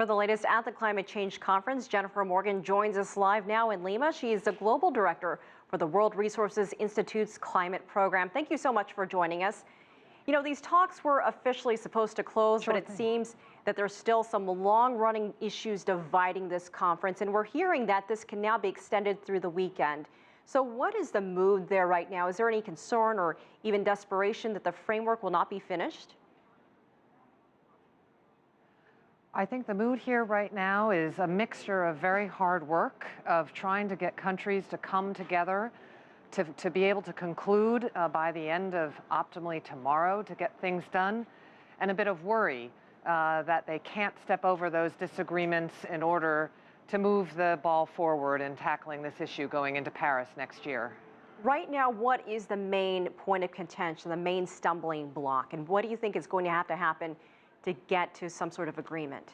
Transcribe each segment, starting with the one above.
For the latest at the Climate Change Conference, Jennifer Morgan joins us live now in Lima. She is the Global Director for the World Resources Institute's Climate Program. Thank you so much for joining us. You know, these talks were officially supposed to close, but it seems that there's still some long-running issues dividing this conference, and we're hearing that this can now be extended through the weekend. So what is the mood there right now? Is there any concern or even desperation that the framework will not be finished? I think the mood here right now is a mixture of very hard work, of trying to get countries to come together to be able to conclude by the end of optimally tomorrow to get things done, and a bit of worry that they can't step over those disagreements in order to move the ball forward in tackling this issue going into Paris next year. Right now, what is the main point of contention, the main stumbling block, and what do you think is going to happen to get to some sort of agreement?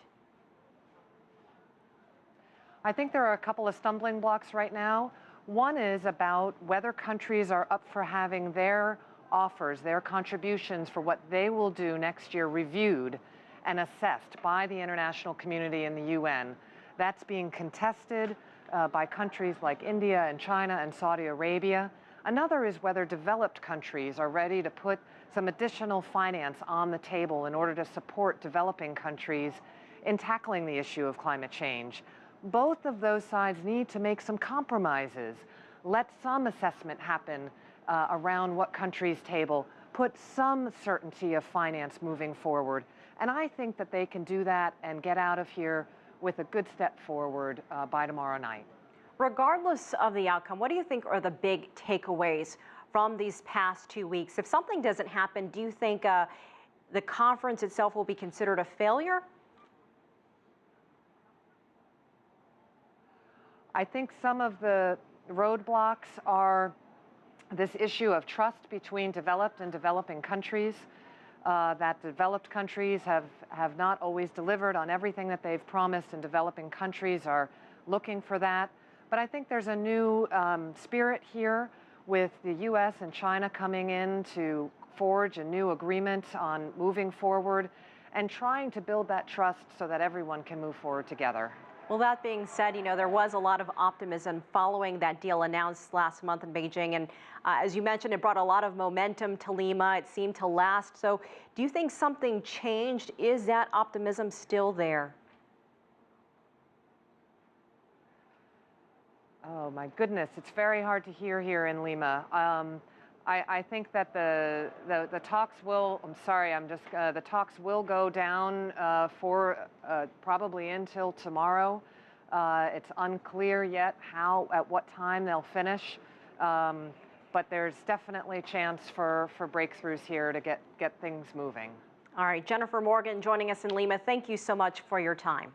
I think there are a couple of stumbling blocks right now. One is about whether countries are up for having their offers, their contributions for what they will do next year reviewed and assessed by the international community and the UN. That's being contested by countries like India and China and Saudi Arabia. Another is whether developed countries are ready to put some additional finance on the table in order to support developing countries in tackling the issue of climate change. Both of those sides need to make some compromises. Let some assessment happen around what countries table, put some certainty of finance moving forward. And I think that they can do that and get out of here with a good step forward by tomorrow night. Regardless of the outcome, what do you think are the big takeaways from these past 2 weeks? If something doesn't happen, do you think the conference itself will be considered a failure? I think some of the roadblocks are this issue of trust between developed and developing countries, that developed countries have not always delivered on everything that they've promised, and developing countries are looking for that. But I think there's a new spirit here with the US and China coming in to forge a new agreement on moving forward and trying to build that trust so that everyone can move forward together. Well, that being said, you know, there was a lot of optimism following that deal announced last month in Beijing. And as you mentioned, it brought a lot of momentum to Lima. It seemed to last. So do you think something changed? Is that optimism still there? Oh, my goodness. It's very hard to hear here in Lima. I think that the talks will, the talks will go down for probably until tomorrow. It's unclear yet at what time they'll finish, but there's definitely a chance for breakthroughs here to get things moving. All right, Jennifer Morgan joining us in Lima. Thank you so much for your time.